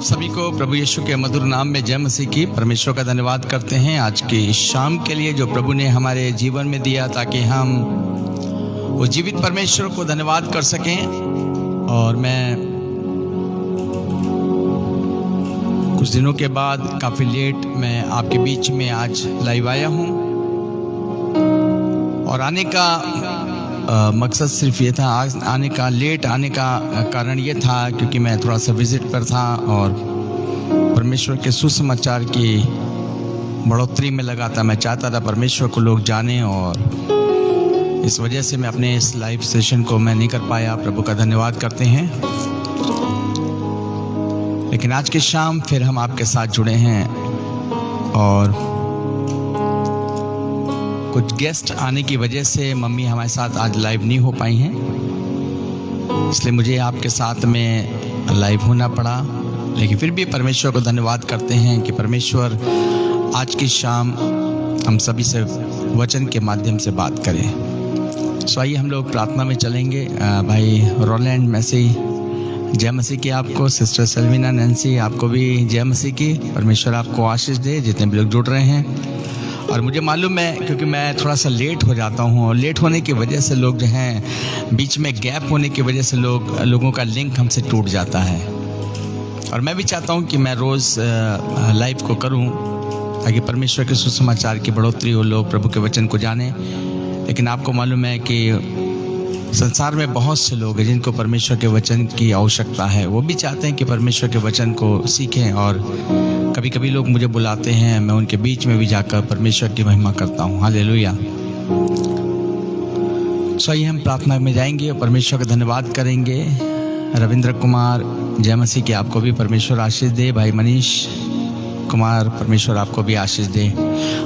आप सभी को प्रभु यीशु के मधुर नाम में जय मसीह की। परमेश्वर का धन्यवाद करते हैं आज की शाम के लिए जो प्रभु ने हमारे जीवन में दिया, ताकि हम वो जीवित परमेश्वर को धन्यवाद कर सकें। और मैं कुछ दिनों के बाद काफ़ी लेट मैं आपके बीच में आज लाइव आया हूँ, और आने का मकसद सिर्फ ये था, आने का लेट आने का कारण ये था क्योंकि मैं थोड़ा सा विज़िट पर था और परमेश्वर के सुसमाचार की बढ़ोतरी में लगा था। मैं चाहता था परमेश्वर को लोग जानें, और इस वजह से मैं अपने इस लाइव सेशन को मैं नहीं कर पाया। प्रभु का धन्यवाद करते हैं। लेकिन आज की शाम फिर हम आपके साथ जुड़े हैं, और कुछ गेस्ट आने की वजह से मम्मी हमारे साथ आज लाइव नहीं हो पाई हैं, इसलिए मुझे आपके साथ में लाइव होना पड़ा। लेकिन फिर भी परमेश्वर को धन्यवाद करते हैं कि परमेश्वर आज की शाम हम सभी से वचन के माध्यम से बात करें। सो आइए हम लोग प्रार्थना में चलेंगे। भाई रोलैंड मैसी, जय मसीह की आपको। सिस्टर सेल्विना नैंसी, आपको भी जय मसीह की। परमेश्वर आपको आशीष दे, जितने भी लोग जुड़ रहे हैं। और मुझे मालूम है क्योंकि मैं थोड़ा सा लेट हो जाता हूँ, और लेट होने की वजह से लोग जो हैं, बीच में गैप होने की वजह से लोगों का लिंक हमसे टूट जाता है। और मैं भी चाहता हूँ कि मैं रोज़ लाइव को करूँ, ताकि परमेश्वर के सुसमाचार की बढ़ोतरी हो, लोग प्रभु के वचन को जानें। लेकिन आपको मालूम है कि संसार में बहुत से लोग हैं जिनको परमेश्वर के वचन की आवश्यकता है। वो भी चाहते हैं कि परमेश्वर के वचन को सीखें, और कभी कभी लोग मुझे बुलाते हैं, मैं उनके बीच में भी जाकर परमेश्वर की महिमा करता हूँ। हालेलुया। सो आइए हम प्रार्थना में जाएंगे और परमेश्वर का धन्यवाद करेंगे। रविंद्र कुमार, जय मसीह की आपको भी परमेश्वर आशीष दे। भाई मनीष कुमार, परमेश्वर आपको भी आशीष दे।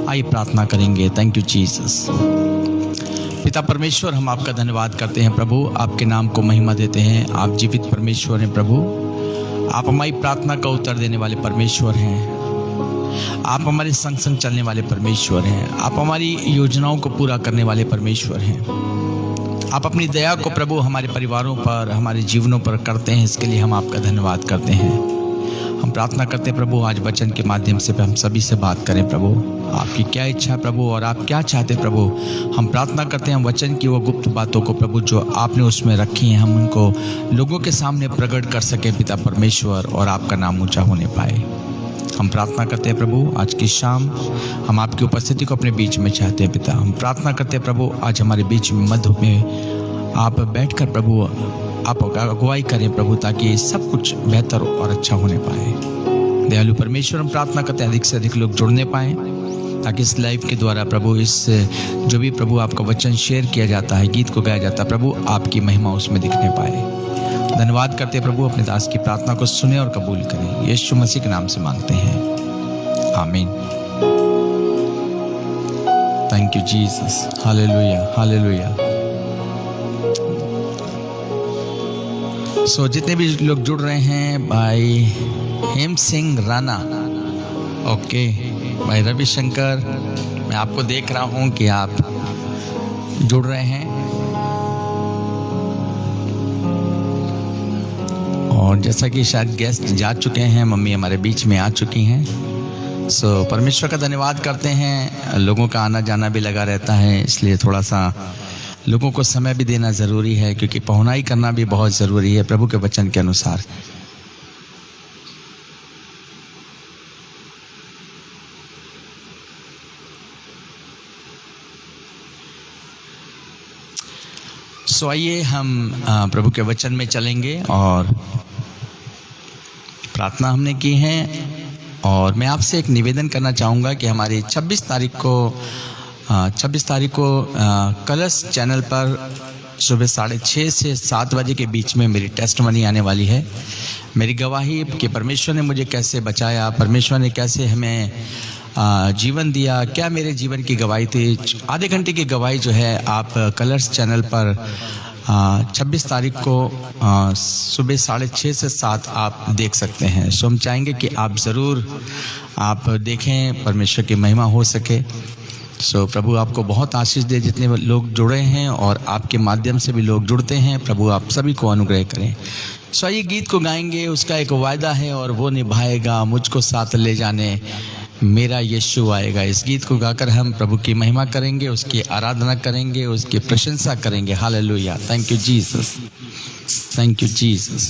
आइए प्रार्थना करेंगे। Thank you Jesus. पिता परमेश्वर, हम आपका धन्यवाद करते हैं प्रभु, आपके नाम को महिमा देते हैं। आप जीवित परमेश्वर हैं प्रभु, आप हमारी प्रार्थना का उत्तर देने वाले परमेश्वर हैं। आप हमारे संग संग चलने वाले परमेश्वर हैं। आप हमारी योजनाओं को पूरा करने वाले परमेश्वर हैं। आप अपनी दया को प्रभु हमारे परिवारों पर, हमारे जीवनों पर करते हैं, इसके लिए हम आपका धन्यवाद करते हैं। हम प्रार्थना करते हैं प्रभु, आज वचन के माध्यम से हम सभी से बात करें प्रभु। आपकी क्या इच्छा है प्रभु, और आप क्या चाहते हैं प्रभु। हम प्रार्थना करते हैं हम वचन की वो गुप्त बातों को प्रभु जो आपने उसमें रखी हैं, हम उनको लोगों के सामने प्रकट कर सकें पिता परमेश्वर, और आपका नाम ऊंचा होने पाए। हम प्रार्थना करते हैं प्रभु, आज की शाम हम आपकी उपस्थिति को अपने बीच में चाहते हैं पिता। हम प्रार्थना करते हैं प्रभु, आज हमारे बीच में मध्य में आप बैठकर प्रभु आप अगुवाई करें प्रभु, ताकि सब कुछ बेहतर और अच्छा होने पाए। दयालु परमेश्वर, हम प्रार्थना करते हैं अधिक से अधिक लोग जुड़ने पाएँ, ताकि इस लाइव के द्वारा प्रभु, इस जो भी प्रभु आपका वचन शेयर किया जाता है, गीत को गाया जाता है प्रभु, आपकी महिमा उसमें दिखने पाए। धन्यवाद करते हैं प्रभु, अपने दास की प्रार्थना को सुने और कबूल करें। यीशु मसीह के नाम से मांगते हैं, आमीन। Thank you Jesus. हालेलुया, हालेलुया। सो जितने भी लोग जुड़ रहे हैं, भाई हेम सिंह राणा, ओके, भाई रविशंकर, मैं आपको देख रहा हूं कि आप जुड़ रहे हैं। और जैसा कि शायद गेस्ट जा चुके हैं, मम्मी हमारे बीच में आ चुकी हैं। सो परमेश्वर का धन्यवाद करते हैं। लोगों का आना जाना भी लगा रहता है, इसलिए थोड़ा सा लोगों को समय भी देना ज़रूरी है, क्योंकि पहुनाई करना भी बहुत ज़रूरी है प्रभु के वचन के अनुसार। सो आइए हम प्रभु के वचन में चलेंगे, और प्रार्थना हमने की है। और मैं आपसे एक निवेदन करना चाहूँगा कि हमारी 26 तारीख को कलर्स चैनल पर सुबह 6:30 से 7 बजे के बीच में मेरी टेस्टमनी आने वाली है। मेरी गवाही कि परमेश्वर ने मुझे कैसे बचाया, परमेश्वर ने कैसे हमें जीवन दिया, क्या मेरे जीवन की गवाही थी। आधे घंटे की गवाही जो है आप कलर्स चैनल पर 26 तारीख को सुबह 6:30 से 7 आप देख सकते हैं। सो हम चाहेंगे कि आप ज़रूर आप देखें, परमेश्वर की महिमा हो सके। सो प्रभु आपको बहुत आशीष दे, जितने लोग जुड़े हैं और आपके माध्यम से भी लोग जुड़ते हैं। प्रभु आप सभी को अनुग्रह करें। सो ये गीत को गाएंगे, उसका एक वायदा है और वो निभाएगा, मुझको साथ ले जाने मेरा यीशु आएगा। इस गीत को गाकर हम प्रभु की महिमा करेंगे, उसकी आराधना करेंगे, उसकी प्रशंसा करेंगे। Hallelujah. Thank you Jesus, thank you Jesus.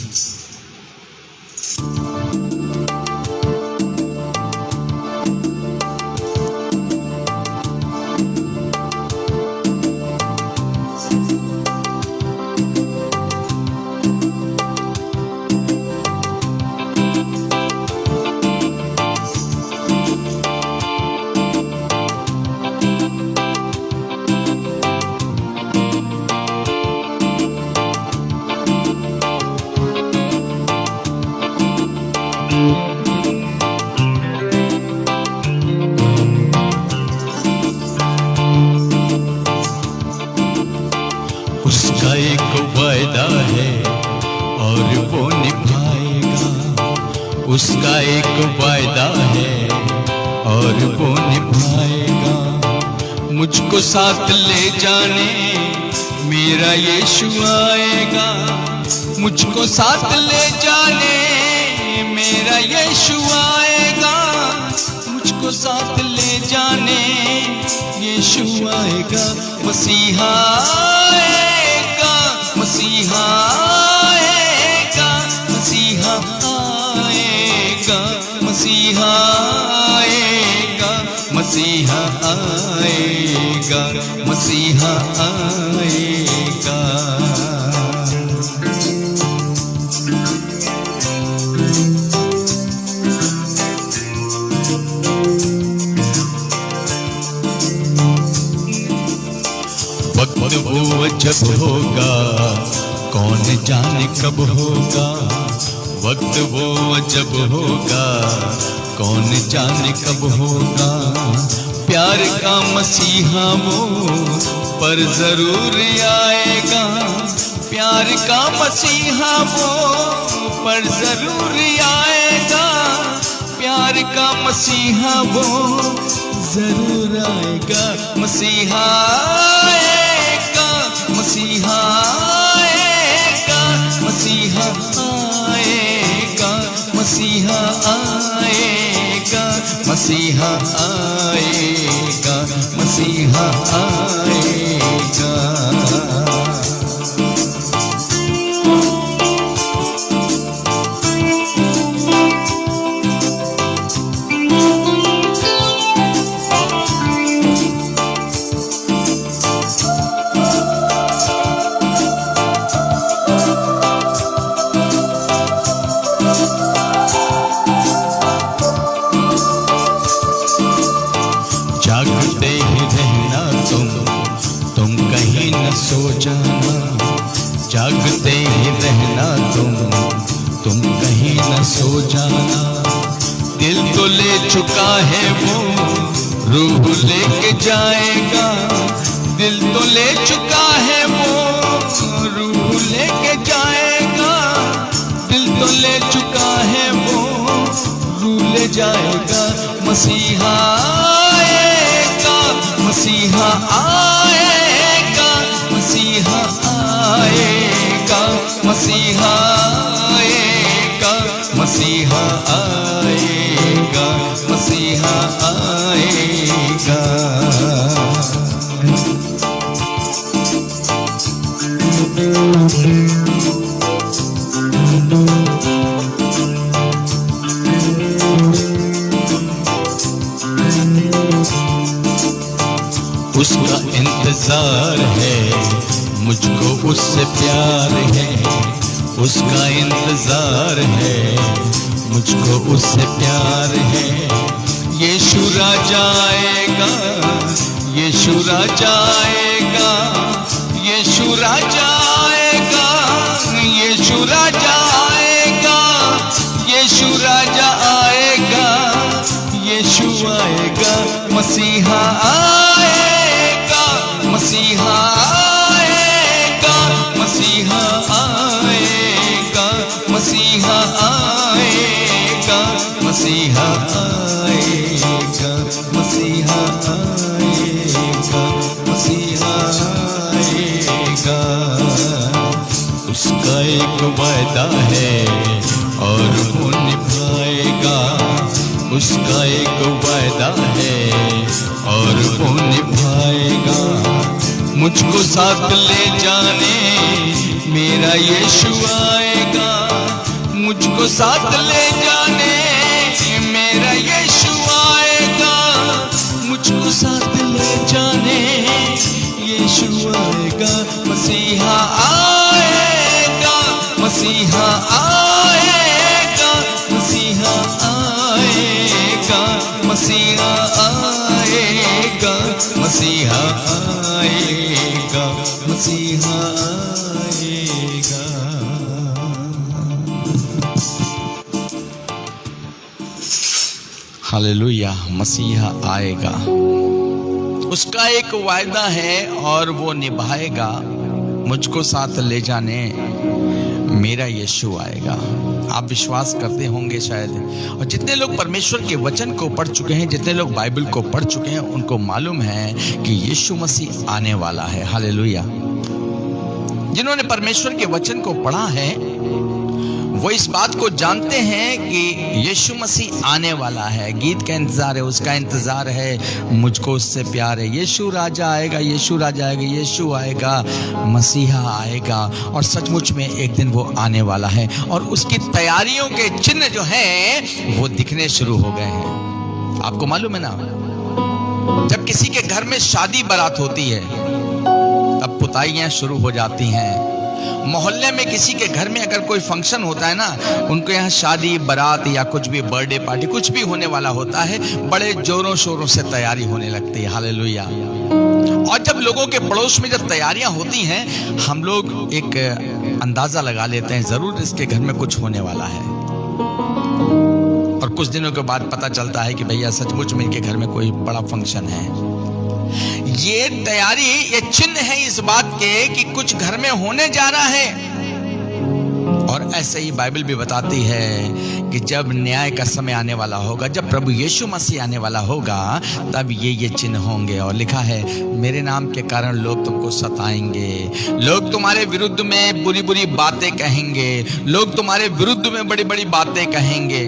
उसका एक वायदा है और वो निभाएगा, उसका एक वायदा है और वो निभाएगा। मुझको साथ ले जाने मेरा यीशु आएगा, मुझको साथ ले जाने मेरा यीशु आएगा, मुझको साथ ले जाने यीशु आएगा। मसीहा आएगा, मसीहा आएगा, मसीहा आएगा, मसीहा आएगा, मसीहा आएगा, मसीहा आएगा। वक्त वो जब होगा कौन जाने कब होगा, वक्त वो जब होगा कौन जाने कब होगा। प्यार का मसीहा वो पर जरूर आएगा, प्यार का मसीहा वो पर जरूर आएगा, प्यार का मसीहा वो जरूर आएगा। मसीहा आएगा, मसीहा आएगा, मसीहा आएगा, मसीहा आएगा, मसीहा आएगा, मसीहा आएगा। जागते ही रहना तुम कहीं न सो जाना, जागते ही रहना तुम कहीं न सो जाना। दिल तो ले चुका है वो रूह लेके जाएगा, दिल तो ले चुका है वो रूह लेके जाएगा, दिल तो ले चुका है वो रूह ले जाएगा। मसीहा आएगा, मसीहा आएगा, मसीहा आएगा, मसीहा आएगा, मसीहा आएगा, मसीहा आएगा। उसका इंतजार है, मुझको उससे प्यार है, उसका इंतजार है, मुझको उससे प्यार है। यीशु राजा आएगा, यीशु राजा आएगा, यीशु राजा आएगा, यीशु राजा आएगा, यीशु राजा आएगा, यीशु आएगा। मसीहा आएगा, मसीहा आएगा, मसीहा आएगा, मसीहा आएगा, मसीहा आएगा, मसीहा आएगा, मसीहा आएगा। उसका एक वादा है और वो निभाएगा, उसका एक वादा है और वो निभाएगा। मुझको साथ ले जाने मेरा यीशु आएगा, मुझको साथ ले जाने मेरा यीशु आएगा, मुझको साथ ले जाने यीशु आएगा। मसीहा आएगा, मसीहा आएगा, मसीहा आएगा, मसीहा आएगा, मसीहा आएगा, मसीहा आएगा। हालेलुया, मसीहा आएगा, उसका एक वायदा है और वो निभाएगा। मुझको साथ ले जाने मेरा यीशु आएगा। आप विश्वास करते होंगे शायद, और जितने लोग परमेश्वर के वचन को पढ़ चुके हैं, जितने लोग बाइबल को पढ़ चुके हैं, उनको मालूम है कि यीशु मसीह आने वाला है। हालेलुया। जिन्होंने परमेश्वर के वचन को पढ़ा है वो इस बात को जानते हैं कि यीशु मसीह आने वाला है। गीत का इंतजार है, उसका इंतजार है, मुझको उससे प्यार है। यीशु राजा आएगा, यीशु राजा आएगा, यीशु आएगा, मसीहा आएगा, और सचमुच में एक दिन वो आने वाला है। और उसकी तैयारियों के चिन्ह जो हैं वो दिखने शुरू हो गए हैं। आपको मालूम है ना, जब किसी के घर में शादी बारात होती है तब पुताइयां शुरू हो जाती हैं। मोहल्ले में किसी के घर में अगर कोई फंक्शन होता है ना, उनको यहाँ शादी बारात या कुछ भी बर्थडे पार्टी कुछ भी होने वाला होता है, बड़े जोरों शोरों से तैयारी होने लगती है। हालेलुया। और जब लोगों के पड़ोस में जब तैयारियां होती हैं, हम लोग एक अंदाजा लगा लेते हैं, जरूर इसके घर में कुछ होने वाला है। और कुछ दिनों के बाद पता चलता है कि भैया सचमुच में इनके घर में कोई बड़ा फंक्शन है। ये तैयारी, ये चिन्ह है इस बात के कि कुछ घर में होने जा रहा है। और ऐसे ही बाइबल भी बताती है कि जब न्याय का समय आने वाला होगा, जब प्रभु यीशु मसीह आने वाला होगा, तब ये चिन्ह होंगे। और लिखा है, मेरे नाम के कारण लोग तुमको सताएंगे, लोग तुम्हारे विरुद्ध में बुरी बुरी बातें कहेंगे, लोग तुम्हारे विरुद्ध में बड़ी बड़ी बातें कहेंगे,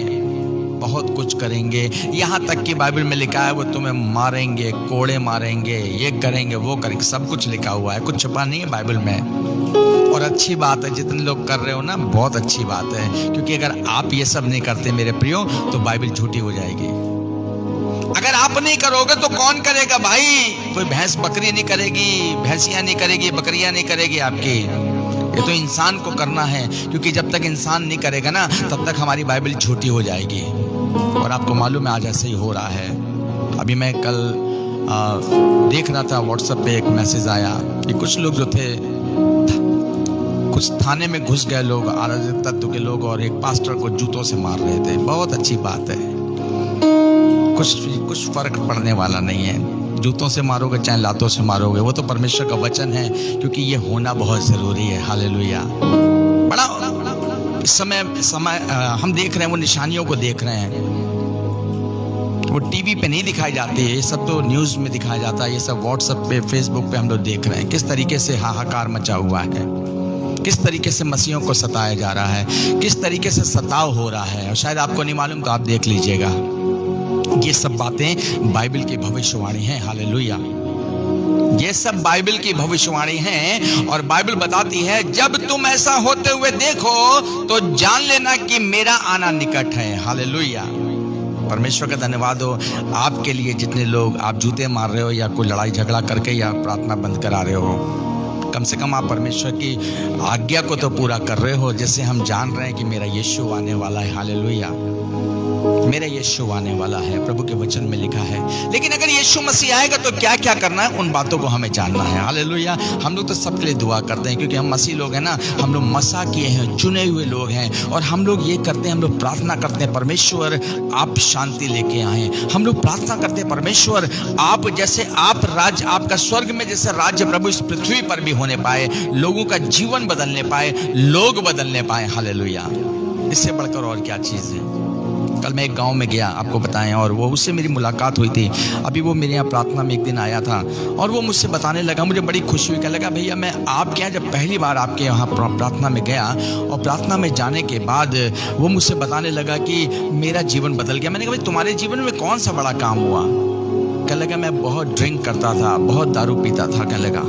बहुत कुछ करेंगे। यहाँ तक कि बाइबल में लिखा है वो तुम्हें मारेंगे, कोड़े मारेंगे, ये करेंगे, वो करेंगे, सब कुछ लिखा हुआ है, कुछ छुपा नहीं है बाइबल में। और अच्छी बात है, जितने लोग कर रहे हो ना, बहुत अच्छी बात है, क्योंकि अगर आप ये सब नहीं करते मेरे प्रियो, तो बाइबल झूठी हो जाएगी। अगर आप नहीं करोगे तो कौन करेगा भाई? कोई भैंस बकरी नहीं करेगी, भैंसियां नहीं करेगी, बकरियां नहीं करेगी आपकी। ये तो इंसान को करना है, क्योंकि जब तक इंसान नहीं करेगा ना, तब तक हमारी बाइबल झूठी हो जाएगी। और आपको मालूम है आज ऐसे ही हो रहा है। अभी मैं कल देख रहा था व्हाट्सएप पे एक मैसेज आया कि कुछ लोग जो थे, कुछ थाने में घुस गए लोग, अराजक तत्व के लोग, और एक पास्टर को जूतों से मार रहे थे। बहुत अच्छी बात है, कुछ फर्क पड़ने वाला नहीं है। जूतों से मारोगे चाहे लातों से मारोगे, वो तो परमेश्वर का वचन है, क्योंकि ये होना बहुत जरूरी है। हालेलुया। बड़ा समय हम देख रहे हैं, वो निशानियों को देख रहे हैं। वो टीवी पे नहीं दिखाई जाती है, ये सब तो न्यूज़ में दिखाया जाता है। ये सब व्हाट्सएप पे, फेसबुक पे हम लोग देख रहे हैं किस तरीके से हाहाकार मचा हुआ है, किस तरीके से मसीहों को सताया जा रहा है, किस तरीके से सताव हो रहा है। और शायद आपको नहीं मालूम तो आप देख लीजिएगा। ये सब बातें बाइबल की भविष्यवाणी है। हालेलुया। ये सब बाइबल की भविष्यवाणी है, और बाइबल बताती है जब तुम ऐसा होते हुए देखो तो जान लेना कि मेरा आना निकट है। हालेलुया। परमेश्वर का धन्यवाद हो आपके लिए, जितने लोग आप जूते मार रहे हो या कोई लड़ाई झगड़ा करके या प्रार्थना बंद करा रहे हो, कम से कम आप परमेश्वर की आज्ञा को तो पूरा कर रहे हो, जैसे हम जान रहे हैं कि मेरा यीशु आने वाला है। हालेलुया। मेरा यीशु आने वाला है, प्रभु के वचन में लिखा है। लेकिन अगर यीशु मसीह आएगा तो क्या क्या करना है, उन बातों को हमें जानना है। हालेलुया। हम लोग तो सबके लिए दुआ करते हैं, क्योंकि हम मसीह लोग हैं ना, हम लोग मसा किए हैं, चुने हुए लोग हैं। और हम लोग ये करते हैं, हम लोग प्रार्थना करते हैं, परमेश्वर आप शांति लेके आए। हम लोग प्रार्थना करते हैं, परमेश्वर आप जैसे आप राज्य, आपका स्वर्ग में जैसे राज्य प्रभु इस पृथ्वी पर भी होने पाए, लोगों का जीवन बदलने पाए, लोग बदलने पाए। हालेलुया। इससे बढ़कर और क्या चीज़ है? कल मैं एक गांव में गया, आपको बताएं, और वो उससे मेरी मुलाकात हुई थी। अभी वो मेरे यहाँ प्रार्थना में एक दिन आया था और वो मुझसे बताने लगा, मुझे बड़ी खुशी हुई। कहने लगा, भैया मैं आपके यहाँ जब पहली बार आपके यहाँ प्रार्थना में गया और प्रार्थना में जाने के बाद वो मुझसे बताने लगा कि मेरा जीवन बदल गया। मैंने कहा, भाई तुम्हारे जीवन में कौन सा बड़ा काम हुआ? कहने लगा, मैं बहुत ड्रिंक करता था, बहुत दारू पीता था, कहने लगा,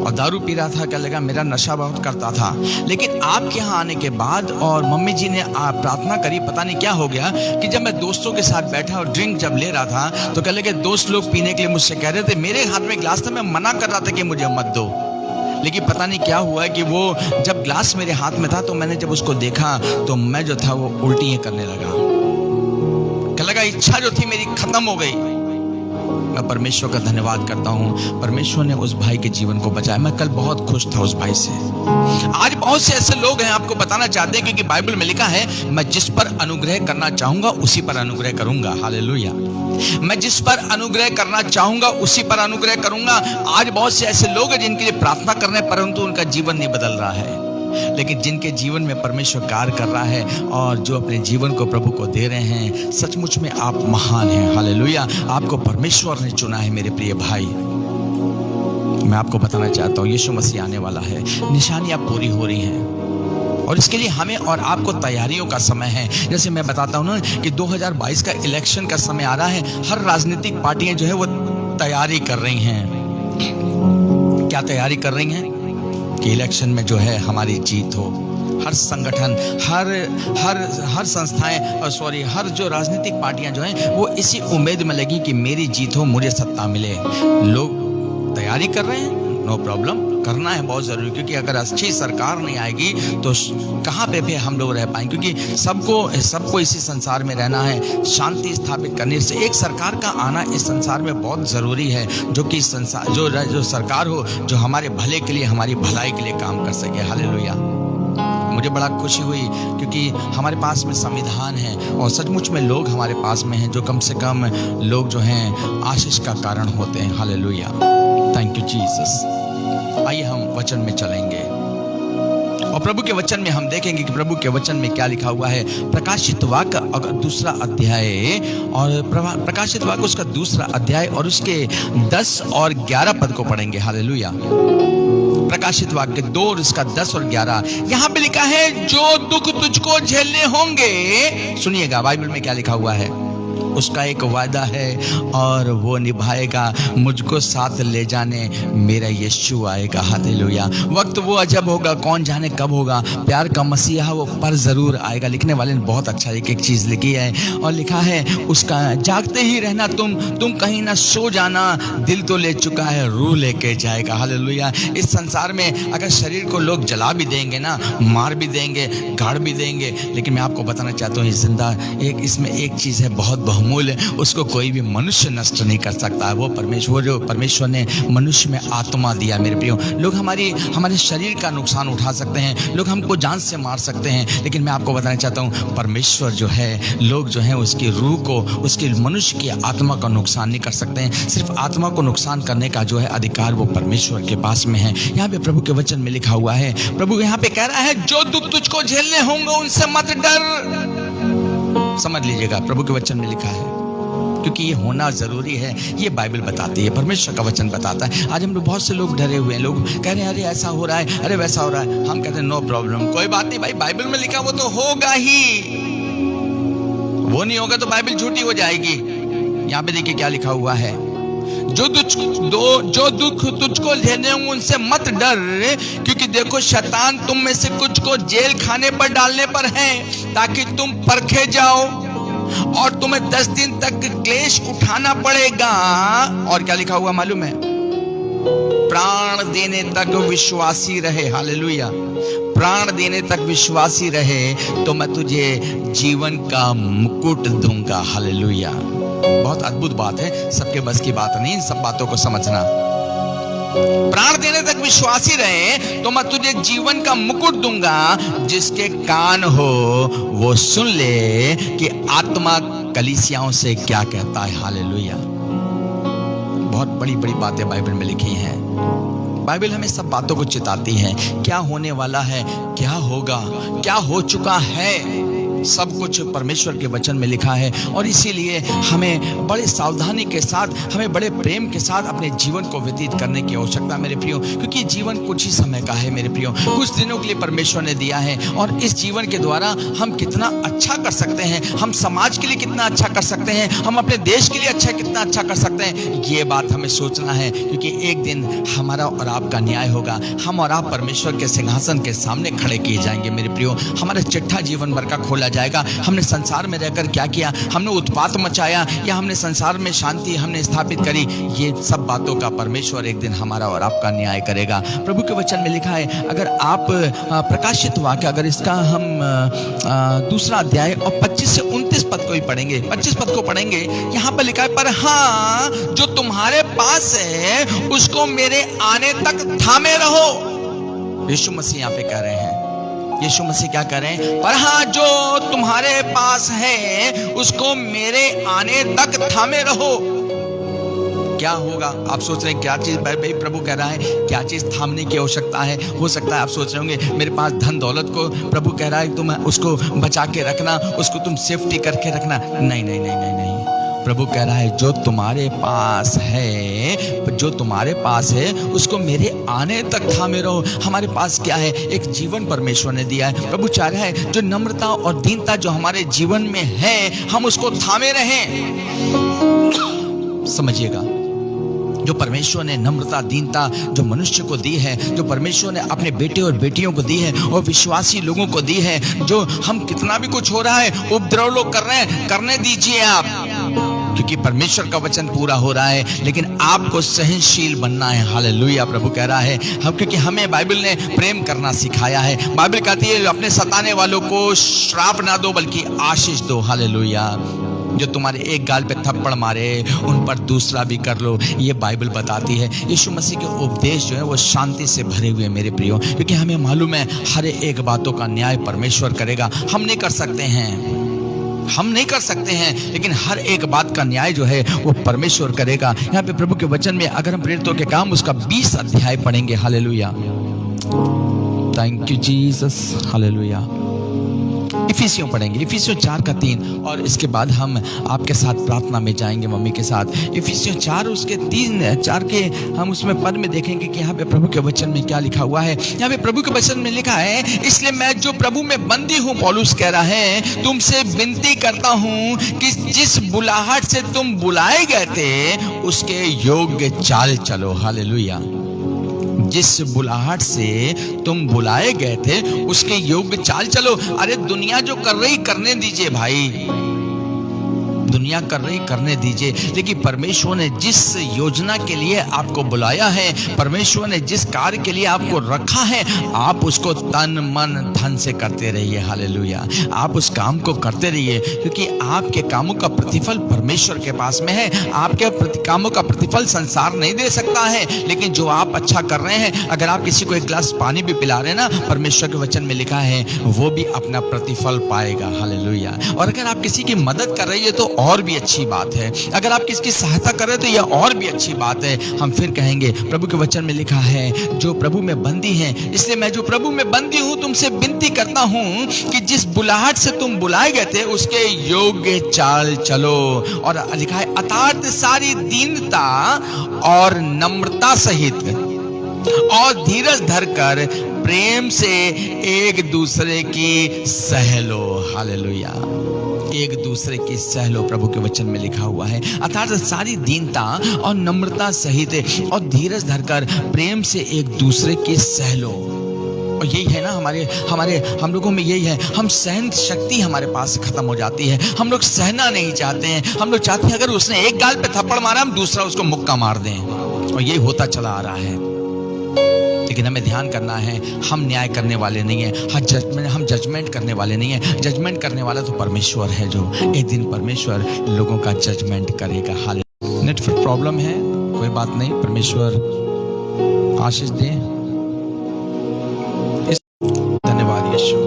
और दारू पी रहा था, कहने लगा मेरा नशा बहुत करता था। लेकिन आपके यहाँ आने के बाद और मम्मी जी ने प्रार्थना करी, पता नहीं क्या हो गया कि जब मैं दोस्तों के साथ बैठा और ड्रिंक जब ले रहा था तो कहने लगे दोस्त लोग पीने के लिए मुझसे कह रहे थे, मेरे हाथ में गिलास था, मैं मना कर रहा था कि मुझे मत दो। लेकिन पता नहीं क्या हुआ कि वो जब गिलास मेरे हाथ में था तो मैंने जब उसको देखा तो मैं जो था वो उल्टियाँ करने लगा। कहने लगा इच्छा जो थी मेरी खत्म हो गई। मैं परमेश्वर का धन्यवाद करता हूँ, परमेश्वर ने उस भाई के जीवन को बचाया। मैं कल बहुत खुश था उस भाई से। आज बहुत से ऐसे लोग हैं, आपको बताना चाहते हैं कि बाइबल में लिखा है, मैं जिस पर अनुग्रह करना चाहूंगा उसी पर अनुग्रह करूंगा। हालेलुया। मैं जिस पर अनुग्रह करना चाहूंगा उसी पर अनुग्रह करूंगा। आज बहुत से ऐसे लोग हैं जिनके लिए प्रार्थना करने परंतु उनका जीवन नहीं बदल रहा है, लेकिन जिनके जीवन में परमेश्वर कार्य कर रहा है और जो अपने जीवन को प्रभु को दे रहे हैं, सचमुच में आप महान हैं। हालेलुया। आपको परमेश्वर ने चुना है मेरे प्रिय भाई। मैं आपको बताना चाहता हूँ, यीशु मसीह आने वाला है, निशानियां पूरी हो रही हैं और इसके लिए हमें और आपको तैयारियों का समय है। जैसे मैं बताता हूँ ना कि 2022 का इलेक्शन का समय आ रहा है। हर राजनीतिक पार्टियां जो है वो तैयारी कर रही हैं। क्या तैयारी कर रही हैं? कि इलेक्शन में जो है हमारी जीत हो। हर संगठन, हर संस्थाएं, हर जो राजनीतिक पार्टियां जो हैं वो इसी उम्मीद में लगी कि मेरी जीत हो, मुझे सत्ता मिले। लोग तैयारी कर रहे हैं, नो प्रॉब्लम, करना है बहुत जरूरी, क्योंकि अगर अच्छी सरकार नहीं आएगी तो कहाँ पे भी हम लोग रह पाएंगे, क्योंकि सबको इसी संसार में रहना है। शांति स्थापित करने से एक सरकार का आना इस संसार में बहुत ज़रूरी है, जो कि संसार जो सरकार हो जो हमारे भले के लिए, हमारी भलाई के लिए काम कर सके। हालेलुया। मुझे बड़ा खुशी हुई क्योंकि हमारे पास में संविधान है और सचमुच में लोग हमारे पास में हैं जो कम से कम लोग जो हैं आशीष का कारण होते हैं। हालेलुया। Thank you Jesus. आइए हम वचन में चलेंगे और प्रभु के वचन में हम देखेंगे कि प्रभु के वचन में क्या लिखा हुआ है। प्रकाशित वाक्य अगर दूसरा अध्याय और प्रकाशित वाक्य उसका दूसरा अध्याय और उसके 10 और 11 पद को पढ़ेंगे। हालेलुया। प्रकाशित वाक्य 2 और इसका 10 और 11 यहाँ पे लिखा है, जो दुख तुझको झेलने होंगे, सुनिएगा बाइबल में क्या लिखा हुआ है, उसका एक वादा है और वो निभाएगा, मुझको साथ ले जाने मेरा यीशु आएगा। हालेलुया। वक्त वो अजब होगा, कौन जाने कब होगा। प्यार का मसीहा वो पर जरूर आएगा। लिखने वाले ने बहुत अच्छा एक चीज लिखी है और लिखा है, उसका जागते ही रहना तुम कहीं ना सो जाना, दिल तो ले चुका है, रूह लेके जाएगा। हालेलुया। इस संसार में अगर शरीर को लोग जला भी देंगे ना, मार भी देंगे, गाड़ भी देंगे, लेकिन मैं आपको बताना चाहता हूँ जिंदा इसमें एक चीज है बहुत मूल्य, उसको कोई भी मनुष्य नष्ट नहीं कर सकता है। वो परमेश्वर ने मनुष्य में आत्मा दिया। मेरे प्रियो, लोग हमारे शरीर का नुकसान उठा सकते हैं, लोग हमको जान से मार सकते हैं, लेकिन मैं आपको बताना चाहता हूँ परमेश्वर जो है, लोग जो है उसकी रूह को, उसकी मनुष्य की आत्मा का नुकसान नहीं कर सकते हैं। सिर्फ आत्मा को नुकसान करने का जो है अधिकार वो परमेश्वर के पास में है। यहाँ पे प्रभु के वचन में लिखा हुआ है, प्रभु यहाँ पे कह रहा है, जो दुख तुझको झेलने होंगे उनसे मत डर। समझ लीजिएगा, प्रभु के वचन में लिखा है, क्योंकि ये होना जरूरी है। ये बाइबल बताती है, परमेश्वर का वचन बताता है। आज हम लोग बहुत से लोग डरे हुए हैं, लोग कह रहे हैं अरे ऐसा हो रहा है, अरे वैसा हो रहा है। हम कहते हैं नो प्रॉब्लम, कोई बात नहीं भाई, बाइबल में लिखा वो तो होगा ही। वो नहीं होगा तो बाइबल झूठी हो जाएगी। यहाँ पे देखिए क्या लिखा हुआ है, जो दुख तुझको झेलने होंगे उनसे मत डर, क्योंकि देखो शैतान तुम में से कुछ को जेल खाने पर डालने पर है, ताकि तुम परखे जाओ और तुम्हें 10 दिन तक क्लेश उठाना पड़ेगा। और क्या लिखा हुआ मालूम है, प्राण देने तक विश्वासी रहे। हालेलुया। प्राण देने तक विश्वासी रहे तो मैं तुझे जीवन का मुकुट दूंगा। हालेलुया। बहुत अद्भुत बात है, सबके बस की बात नहीं इन सब बातों को समझना। प्राण देने तक विश्वासी रहे तो मैं तुझे जीवन का मुकुट दूंगा। जिसके कान हो वो सुन ले कि आत्मा कलीसियाओं से क्या कहता है। हालेलुया। बहुत बड़ी बड़ी बातें बाइबल में लिखी हैं। बाइबल हमें सब बातों को चिताती है, क्या होने वाला है, क्या होगा, क्या हो चुका है। सब कुछ परमेश्वर के वचन में लिखा है और इसीलिए हमें बड़े सावधानी के साथ, हमें बड़े प्रेम के साथ अपने जीवन को व्यतीत करने की आवश्यकता मेरे प्रियो, क्योंकि जीवन कुछ ही समय का है मेरे प्रियो, कुछ दिनों के लिए परमेश्वर ने दिया है और इस जीवन के द्वारा हम कितना अच्छा कर सकते हैं, हम समाज के लिए कितना अच्छा कर सकते हैं, हम अपने देश के लिए कितना अच्छा कर सकते हैं, ये बात हमें सोचना है, क्योंकि एक दिन हमारा और आपका न्याय होगा। हम और आप परमेश्वर के सिंहासन के सामने खड़े किए जाएंगे मेरे प्रियो। हमारा चिट्ठा जीवन भर का खोला जाएगा। हमने संसार में रहकर क्या किया, हमने उत्पात मचाया या हमने संसार में शांति हमने स्थापित करी, ये सब बातों का परमेश्वर एक दिन हमारा और आपका न्याय करेगा। प्रभु के वचन में लिखा है, अगर आप प्रकाशित वाक्य, अगर इसका हम दूसरा अध्याय और 25 से 29 पद को ही पढ़ेंगे, 25 पद को पढ़ेंगे, यहाँ पर लिखा है, पर हाँ जो तुम्हारे पास है उसको मेरे आने तक थामे रहो। यीशु मसीह यहाँ पे कह रहे हैं, यीशु मसीह क्या कह रहे हैं, पर हाँ जो तुम्हारे पास है उसको मेरे आने तक थामे रहो। क्या होगा? आप सोच रहे हैं क्या चीज भाई प्रभु कह रहा है, क्या चीज थामने की आवश्यकता है? हो सकता है आप सोच रहे होंगे मेरे पास धन दौलत को प्रभु कह रहा है तुम उसको बचा के रखना, उसको तुम सेफ्टी करके रखना। नहीं नहीं नहीं नहीं नहीं, प्रभु कह रहा है जो तुम्हारे पास है, जो तुम्हारे पास है उसको मेरे आने तक थामे रहो। हमारे पास क्या है? एक जीवन परमेश्वर ने दिया है। प्रभु चाह रहा है जो नम्रता और दीनता जो हमारे जीवन में है हम उसको थामे रहें। समझिएगा, जो परमेश्वर ने नम्रता दीनता जो मनुष्य को दी है, जो परमेश्वर ने अपने बेटे और बेटियों को दी है और विश्वासी लोगों को दी है, जो हम कितना भी कुछ हो रहा है, उपद्रव लोग कर रहे हैं, करने दीजिए आप, क्योंकि परमेश्वर का वचन पूरा हो रहा है, लेकिन आपको सहनशील बनना है। हालेलुया। प्रभु कह रहा है हम, क्योंकि हमें बाइबल ने प्रेम करना सिखाया है। बाइबल कहती है अपने सताने वालों को श्राप ना दो बल्कि आशीष दो। हालेलुया। जो तुम्हारे एक गाल पे थप्पड़ मारे उन पर दूसरा भी कर लो, ये बाइबल बताती है। यीशु मसीह के उपदेश जो है वो शांति से भरे हुए मेरे प्रियो, क्योंकि हमें मालूम है हर एक बातों का न्याय परमेश्वर करेगा। हम नहीं कर सकते हैं, हम नहीं कर सकते हैं, लेकिन हर एक बात का न्याय जो है वो परमेश्वर करेगा। यहाँ पे प्रभु के वचन में अगर हम प्रेरितों के काम उसका 20 अध्याय पढ़ेंगे, हालेलुया, थैंक यू जीसस, हालेलुया। इफिसियों पढ़ेंगे, इफिसियों 4 का 3, और इसके बाद हम आपके साथ प्रार्थना में जाएंगे मम्मी के साथ। इफिसियों 4 उसके 3-4 के हम उसमें पद में देखेंगे कि यहाँ पे प्रभु के वचन में क्या लिखा हुआ है। यहाँ पे प्रभु के वचन में लिखा है, इसलिए मैं जो प्रभु में बंदी हूँ, पौलुस कह रहा है, तुमसे विनती करता हूँ कि जिस बुलाहट से तुम बुलाए गए थे उसके योग्य चाल चलो। हालेलुया। जिस बुलाहट से तुम बुलाए गए थे उसके योग्य चाल चलो। अरे दुनिया जो कर रही करने दीजिए भाई, दुनिया कर रही करने दीजिए, लेकिन परमेश्वर ने जिस योजना के लिए आपको बुलाया है, परमेश्वर ने जिस कार्य के लिए आपको रखा है, आप उसको तन मन धन से करते रहिए। हालेलुया। आप उस काम को करते रहिए, क्योंकि आपके कामों का प्रतिफल परमेश्वर के पास में है। आपके कामों का प्रतिफल संसार नहीं दे सकता है, लेकिन जो आप अच्छा कर रहे हैं, अगर आप किसी को एक गिलास पानी भी पिला रहे हैं ना, परमेश्वर के वचन में लिखा है वो भी अपना प्रतिफल पाएगा। हालेलुया। और अगर आप किसी की मदद कर रही है तो और भी अच्छी बात है, अगर आप किसकी सहायता कर रहे हो तो यह और भी अच्छी बात है। हम फिर कहेंगे, प्रभु के वचन में लिखा है जो प्रभु में बंदी हैं, इसलिए मैं जो प्रभु में बंदी हूं तुमसे विनती करता हूं कि जिस बुलाहट से तुम बुलाए गए थे उसके योग्य चाल चलो। और लिखा है अर्थात सारी दीनता और नम्रता सहित और धीरज धरकर प्रेम से एक दूसरे की सह लो। हालेलुया। एक दूसरे की सह लो, प्रभु के वचन में लिखा हुआ है। अर्थात सारी दीनता और नम्रता सहित और धीरज धरकर प्रेम से एक दूसरे की सह लो। और यही है ना हम लोगों में यही है, हम सहन शक्ति हमारे पास खत्म हो जाती है। हम लोग सहना नहीं चाहते हैं। हम लोग चाहते हैं अगर उसने एक गाल पे थप्पड़ मारा हम दूसरा उसको मुक्का मार दें, और यही होता चला आ रहा है। लेकिन हमें ध्यान करना है, हम न्याय करने वाले नहीं है, हम जजमेंट करने वाले नहीं है। जजमेंट करने वाला तो परमेश्वर है, जो एक दिन परमेश्वर लोगों का जजमेंट करेगा। हाल नेटवर्क प्रॉब्लम है, कोई बात नहीं, परमेश्वर आशीष दे। धन्यवाद यीशु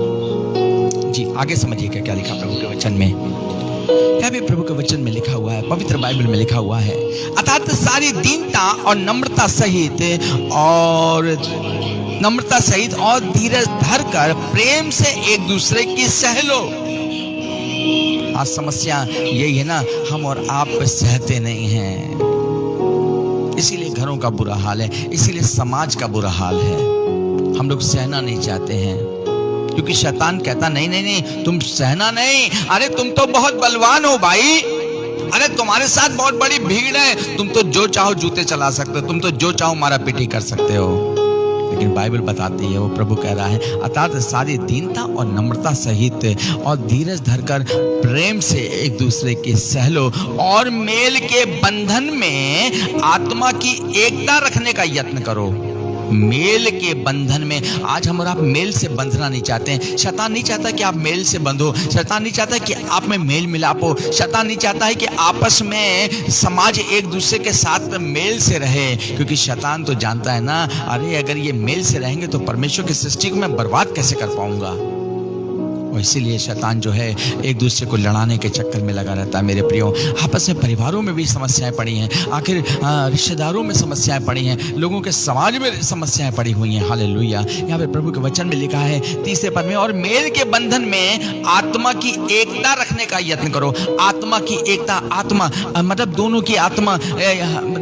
जी। आगे समझिए क्या लिखा प्रभु के वचन में। क्या भी प्रभु के वचन में लिखा हुआ है, पवित्र बाइबल में लिखा हुआ है, अर्थात सारी दीनता और नम्रता सहित और धीरज धरकर प्रेम से एक दूसरे की सह लो। आज समस्या यही है ना, हम और आप सहते नहीं हैं, इसीलिए घरों का बुरा हाल है, इसीलिए समाज का बुरा हाल है। हम लोग सहना नहीं चाहते हैं, क्योंकि शैतान कहता नहीं नहीं नहीं तुम सहना नहीं, अरे तुम तो बहुत बलवान हो भाई, अरे तुम्हारे साथ बहुत बड़ी भीड़ है, तुम तो जो चाहो जूते चला सकते हो, तुम तो जो चाहो मारा पीटी कर सकते हो। लेकिन बाइबल बताती है, वो प्रभु कह रहा है, अर्थात सारी दीनता और नम्रता सहित और धीरज धरकर प्रेम से एक दूसरे की सह लो और मेल के बंधन में आत्मा की एकता रखने का यत्न करो। मेल के बंधन में आज हम और आप मेल से बंधना नहीं चाहते हैं। शैतान नहीं चाहता कि आप मेल से बंधो, शैतान नहीं चाहता कि आप में मेल मिलाप हो, शैतान नहीं चाहता है कि आपस में समाज एक दूसरे के साथ मेल से रहे, क्योंकि शैतान तो जानता है ना, अरे अगर ये मेल से रहेंगे तो परमेश्वर की सृष्टि को मैं बर्बाद कैसे कर पाऊंगा। और इसीलिए शैतान जो है एक दूसरे को लड़ाने के चक्कर में लगा रहता है। मेरे प्रियो, आपस में परिवारों में भी समस्याएं पड़ी हैं, आखिर रिश्तेदारों में समस्याएं पड़ी हैं, लोगों के समाज में समस्याएं पड़ी हुई हैं। हालेलुया। यहाँ पे प्रभु के वचन में लिखा है 30 पद में, और मेल के बंधन में आत्मा की एकता रखने का यत्न करो। आत्मा की एकता, आत्मा मतलब दोनों की आत्मा,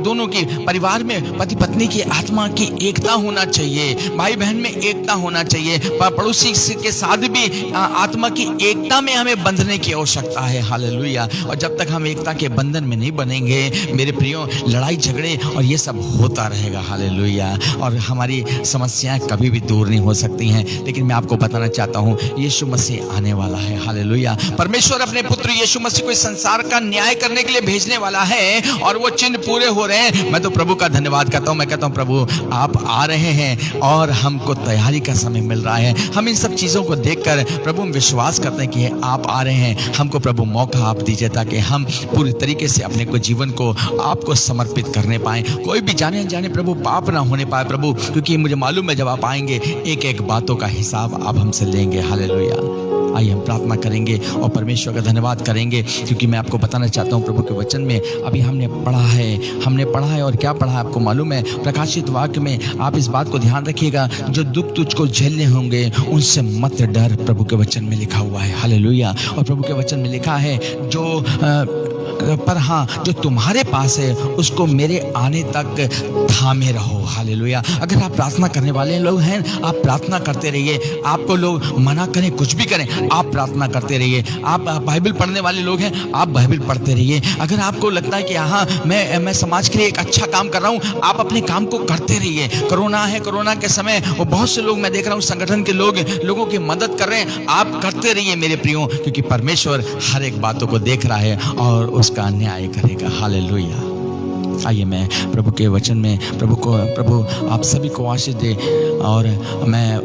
दोनों की परिवार में पति पत्नी की आत्मा की एकता होना चाहिए, भाई बहन में एकता होना चाहिए, पड़ोसी के साथ भी आत्मा की एकता में हमें बंधने की आवश्यकता है। हालेलुया। और जब तक हम एकता के बंधन में नहीं बनेंगे मेरे प्रियो, लड़ाई झगड़े और ये सब होता रहेगा। हालेलुया। और हमारी समस्याएं कभी भी दूर नहीं हो सकती हैं। लेकिन मैं आपको बताना चाहता हूं, यीशु मसीह आने वाला है। हालेलुया। परमेश्वर अपने पुत्र यीशु मसीह को इस संसार का न्याय करने के लिए भेजने वाला है और वो चिन्ह पूरे हो रहे हैं। मैं तो प्रभु का धन्यवाद करता हूं। मैं कहता हूं प्रभु आप आ रहे हैं और हमको तैयारी का समय मिल रहा है। हम इन सब चीजों को देखकर प्रभु विश्वास करते हैं कि आप आ रहे हैं। हमको प्रभु मौका आप दीजिए ताकि हम पूरी तरीके से अपने को जीवन को आपको समर्पित करने पाएं। कोई भी जाने अनजाने प्रभु पाप ना होने पाए प्रभु, क्योंकि मुझे मालूम है जब आप आएंगे एक एक बातों का हिसाब आप हमसे लेंगे। हालेलुया। आइए हम प्रार्थना करेंगे और परमेश्वर का धन्यवाद करेंगे, क्योंकि मैं आपको बताना चाहता हूँ प्रभु के वचन में अभी हमने पढ़ा है और क्या पढ़ा है आपको मालूम है। प्रकाशित वाक्य में आप इस बात को ध्यान रखिएगा, जो दुख तुझको झेलने होंगे उनसे मत डर, प्रभु के वचन में लिखा हुआ है। हालेलुया। और प्रभु के वचन में लिखा है पर हाँ जो तुम्हारे पास है उसको मेरे आने तक थामे रहो। हालेलुया। अगर आप प्रार्थना करने वाले लोग हैं, आप प्रार्थना करते रहिए। आपको लोग मना करें, कुछ भी करें, आप प्रार्थना करते रहिए। आप बाइबल पढ़ने वाले लोग हैं, आप बाइबल पढ़ते रहिए। अगर आपको लगता है कि हाँ मैं समाज के लिए एक अच्छा काम कर रहा हूँ, आप अपने काम को करते रहिए। कोरोना है, कोरोना के समय वो बहुत से लोग मैं देख रहा हूँ संगठन के लोगों की मदद कर रहे हैं। आप करते रहिए मेरे प्रियो, क्योंकि परमेश्वर हर एक बातों को देख रहा है और उसका न्याय करेगा। हालेलुया। आइए मैं प्रभु के वचन में प्रभु आप सभी को आशीष दे। और मैं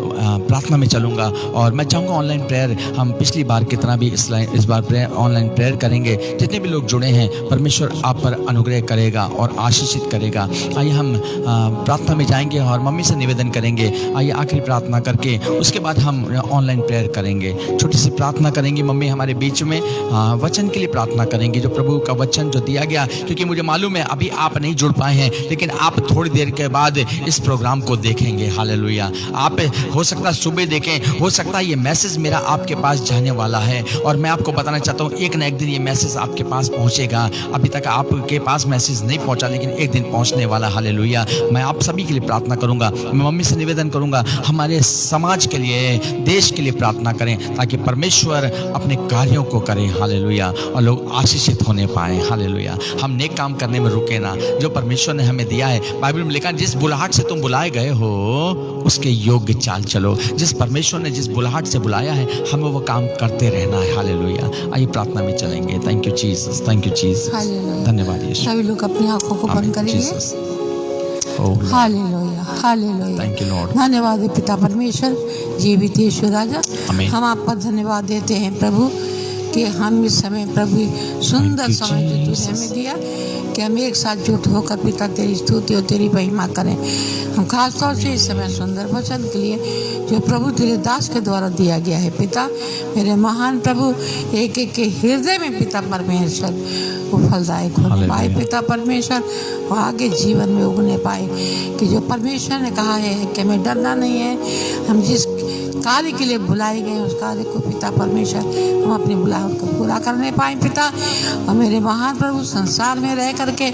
प्रार्थना में चलूँगा और मैं चाहूँगा ऑनलाइन प्रेयर हम पिछली बार कितना भी इस बार प्रेयर ऑनलाइन प्रेयर करेंगे। जितने भी लोग जुड़े हैं परमेश्वर आप पर अनुग्रह करेगा और आशीषित करेगा। आइए हम प्रार्थना में जाएंगे और मम्मी से निवेदन करेंगे। आइए आखिरी प्रार्थना करके उसके बाद हम ऑनलाइन प्रेयर करेंगे। छोटी सी प्रार्थना करेंगी मम्मी हमारे बीच में, वचन के लिए प्रार्थना करेंगी, जो प्रभु का वचन जो दिया गया। क्योंकि मुझे मालूम है अभी आप नहीं जुड़ पाए हैं, लेकिन आप थोड़ी देर के बाद इस प्रोग्राम को देखेंगे। हालेलुया। आप हो सकता है सुबह देखें, हो सकता है ये मैसेज मेरा आपके पास जाने वाला है और मैं आपको बताना चाहता हूँ एक ना एक दिन ये मैसेज आपके पास पहुँचेगा। अभी तक आपके पास मैसेज नहीं पहुँचा, लेकिन एक दिन पहुँचने वाला। हालेलुया। मैं आप सभी के लिए प्रार्थना करूँगा। मैं मम्मी से निवेदन करूँगा हमारे समाज के लिए, देश के लिए प्रार्थना करें, ताकि परमेश्वर अपने कार्यों को करे। हालेलुया। और लोग आशीषित होने पाए। हालेलुया। हम नेक काम करने में रुके ना, जो परमेश्वर ने हमें दिया है। बाइबल में लिखा, जिस बुलाहट से तुम बुलाए गए हो उसके योग्य चाल चलो। जिस परमेश्वर ने जिस बुलाहट से बुलाया है हमें वो काम करते रहना है। हालेलुया। आइए प्रार्थना में चलेंगे। Thank you Jesus, thank you Jesus. धन्यवाद यीशु। सभी लोग अपनी आंखों को बंद करिए। Hallelujah, hallelujah. Thank you Lord. धन्यवाद है पिता परमेश्वर, जीवित यीशु राजा। हम आपका धन्यवाद देते हैं प्रभु कि हम इस समय प्रभु सुंदर समय जो तूने हमें दिया कि हम एक साथ जुट होकर पिता तेरी स्तुति और तेरी महिमा करें। हम खास तौर से इस समय सुंदर वचन के लिए जो प्रभु तेरे दास के द्वारा दिया गया है पिता, मेरे महान प्रभु, एक एक के हृदय में पिता परमेश्वर वो फलदायक हो पाए पिता परमेश्वर, वो आगे जीवन में उगने पाए। कि जो परमेश्वर ने कहा है कि हमें डरना नहीं है, हम जिस कार्य के लिए बुलाए गए उस कार्य को पिता परमेश्वर हम अपनी बुलाहट को पूरा करने पाए पिता। और मेरे महान प्रभु संसार में रह करके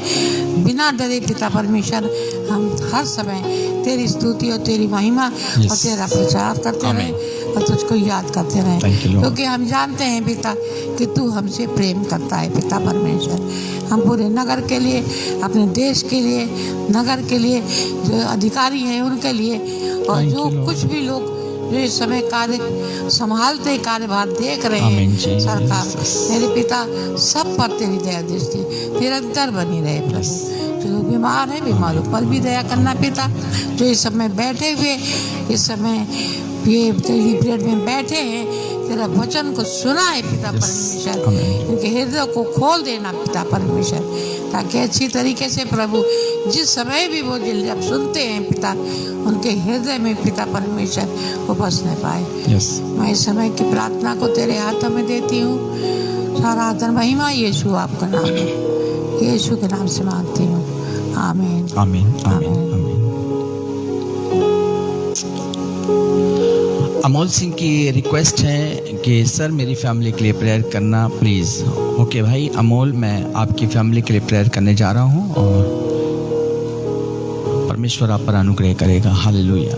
बिना डरे पिता परमेश्वर हम हर समय तेरी स्तुति और तेरी महिमा और तेरा प्रचार करते रहे और तुझको याद करते रहे, क्योंकि हम जानते हैं पिता कि तू हमसे प्रेम करता है पिता परमेश्वर। हम पूरे नगर के लिए, अपने देश के लिए, नगर के लिए, जो अधिकारी हैं उनके लिए, और जो कुछ भी लोग जो इस समय कार्य संभालते कार्यभार देख रहे हैं सरकार, मेरे पिता सब पर तेरी दया दृष्टि निरंतर बनी रहे प्रभु। जो लोग बीमार हैं बीमारों पर भी दया करना पिता। जो इस समय बैठे हुए इस समय ये तेरी पीरियड में बैठे हैं, तेरा वचन को सुना है पिता परमेश्वर, उनके हृदय को खोल देना पिता परमेश्वर, ताकि अच्छी तरीके से प्रभु जिस समय भी वो जब सुनते हैं पिता उनके हृदय में पिता परमेश्वर वो बसने पाए। मैं इस समय की प्रार्थना को तेरे हाथों में देती हूँ। सारा आदर महिमा यीशु आपका नाम है, यीशु के नाम से मांगती हूँ। आमीन आमीन आमीन। अमोल सिंह की रिक्वेस्ट है कि सर मेरी फैमिली के लिए प्रेयर करना प्लीज़। ओके भाई अमोल, मैं आपकी फैमिली के लिए प्रेयर करने जा रहा हूँ और परमेश्वर आप पर अनुग्रह करेगा। हालेलुया।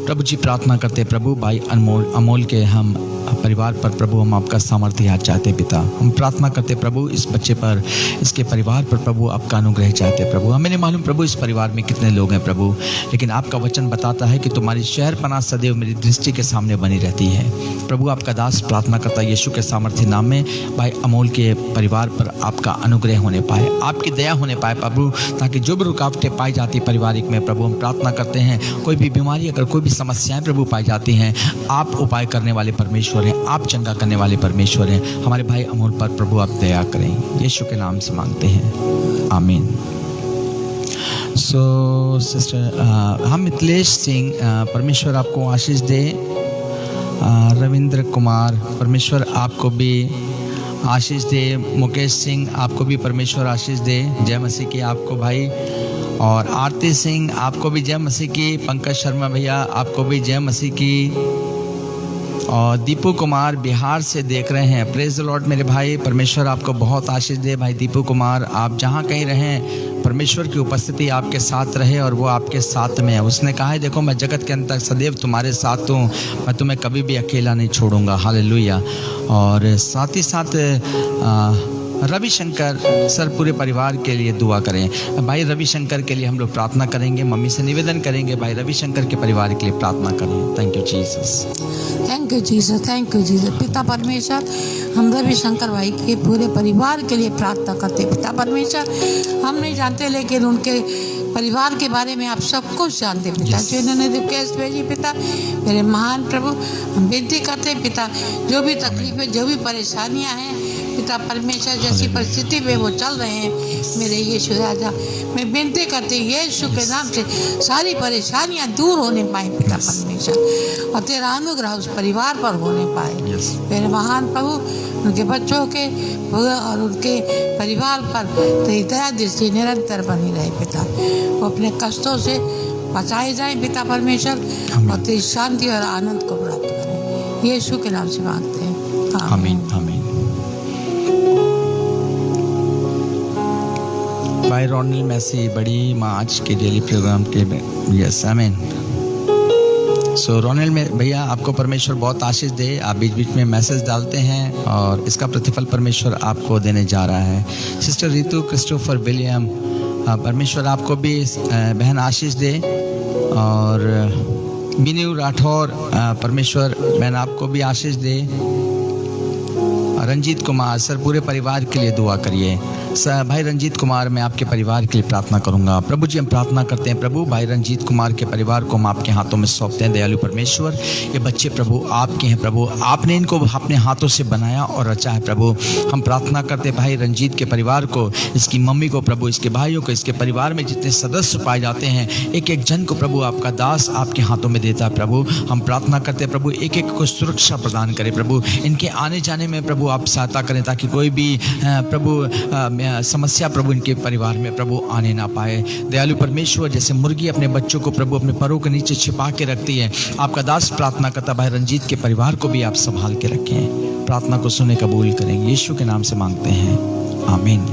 प्रभु जी प्रार्थना करते प्रभु भाई अमोल के हम परिवार पर प्रभु हम आपका सामर्थ्य याद चाहते पिता। हम प्रार्थना करते प्रभु इस बच्चे पर, इसके परिवार पर प्रभु आपका अनुग्रह चाहते प्रभु। हमें नहीं मालूम प्रभु इस परिवार में कितने लोग हैं प्रभु, लेकिन आपका वचन बताता है कि तुम्हारी शहरपनाह सदैव मेरी दृष्टि के सामने बनी रहती है प्रभु। आपका दास प्रार्थना करता है यीशु के सामर्थ्य नाम में भाई अमोल के परिवार पर आपका अनुग्रह होने पाए, आपकी दया होने पाए प्रभु, ताकि जो भी रुकावटें पाई जाती पारिवारिक में प्रभु हम प्रार्थना करते हैं, कोई भी बीमारी अगर कोई भी समस्याएं प्रभु पाई जाती हैं, आप उपाय करने वाले परमेश्वर हैं, आप चंगा करने वाले परमेश्वर हैं। हमारे भाई अमोल पर प्रभु आप दया करें, यीशु के नाम से मांगते हैं, आमीन। सो सिस्टर हम मिथिलेश सिंह, परमेश्वर आपको आशीष दे। रविंद्र कुमार, परमेश्वर आपको भी आशीष दे। मुकेश सिंह, आपको भी परमेश्वर आशीष दे। जय मसीह की आपको भाई। और आरती सिंह, आपको भी जय मसीह की। पंकज शर्मा भैया, आपको भी जय मसीह की। और दीपू कुमार बिहार से देख रहे हैं। प्रेज द लॉर्ड मेरे भाई, परमेश्वर आपको बहुत आशीष दे। भाई दीपू कुमार, आप जहाँ कहीं रहें परमेश्वर की उपस्थिति आपके साथ रहे और वो आपके साथ में है। उसने कहा है देखो मैं जगत के अंत तक सदैव तुम्हारे साथ हूँ, मैं तुम्हें कभी भी अकेला नहीं छोड़ूंगा। हालेलुया। और साथ ही साथ रविशंकर सर पूरे परिवार के लिए दुआ करें। भाई रविशंकर के लिए हम लोग प्रार्थना करेंगे, मम्मी से निवेदन करेंगे भाई रविशंकर के परिवार के लिए प्रार्थना करें। Thank you Jesus, thank you Jesus, thank you Jesus. पिता परमेश्वर हम रविशंकर भाई के पूरे परिवार के लिए प्रार्थना करते। पिता परमेश्वर हम नहीं जानते लेकिन उनके परिवार के बारे में आप सब कुछ जानते पिता। जो इन्होंने रिक्वेस्ट भेजी पिता, मेरे महान प्रभु हम विनती करते पिता, जो भी तकलीफें जो भी परेशानियां हैं पिता परमेश्वर जैसी परिस्थिति में वो चल रहे हैं, मेरे यीशु राजा मैं विनती करती यीशु के नाम से सारी परेशानियां दूर होने पाए पिता परमेश्वर, और तेरा अनुग्रह उस परिवार पर होने पाए। मेरे महान प्रभु उनके बच्चों के और उनके परिवार पर तेरी दया दृष्टि निरंतर बनी रहे पिता। वो अपने कष्टों से बचाए जाए पिता परमेश्वर, और तेरी शांति और आनंद को प्राप्त करें। यीशु के नाम से मांगते हैं, आमीन आमीन। भाई रोनिल मैसी बड़ी माँ आज के डेली प्रोग्राम के यस आमीन। सो रोनिल में भैया आपको परमेश्वर बहुत आशीष दे। आप बीच बीच में मैसेज डालते हैं और इसका प्रतिफल परमेश्वर आपको देने जा रहा है। सिस्टर रितु क्रिस्टोफर विलियम, परमेश्वर आपको भी बहन आशीष दे। और बिनू राठौर, परमेश्वर बहन आपको भी आशीष दे। रंजीत कुमार सर पूरे परिवार के लिए दुआ करिए। सर भाई रंजीत कुमार मैं आपके परिवार के लिए प्रार्थना करूंगा। प्रभु जी हम प्रार्थना करते हैं प्रभु भाई रंजीत कुमार के परिवार को हम आपके हाथों में सौंपते हैं। दयालु परमेश्वर ये बच्चे प्रभु आपके हैं प्रभु, आपने इनको अपने हाथों से बनाया और रचा है प्रभु। हम प्रार्थना करते हैं भाई रंजीत के परिवार को, इसकी मम्मी को प्रभु, इसके भाइयों को, इसके परिवार में जितने सदस्य पाए जाते हैं एक एक जन को प्रभु आपका दास आपके हाथों में देता है प्रभु। हम प्रार्थना करते हैं प्रभु एक एक को सुरक्षा प्रदान करें प्रभु, इनके आने जाने में प्रभु आप सहायता करें ताकि कोई भी प्रभु समस्या प्रभु इनके परिवार में प्रभु आने ना पाए। दयालु परमेश्वर, जैसे मुर्गी अपने बच्चों को प्रभु अपने परों के नीचे छिपा के रखती है, आपका दास प्रार्थना करता भाई रंजीत के परिवार को भी आप संभाल के रखें। प्रार्थना को सुने कबूल करेंगे, यीशु के नाम से मांगते हैं, आमीन।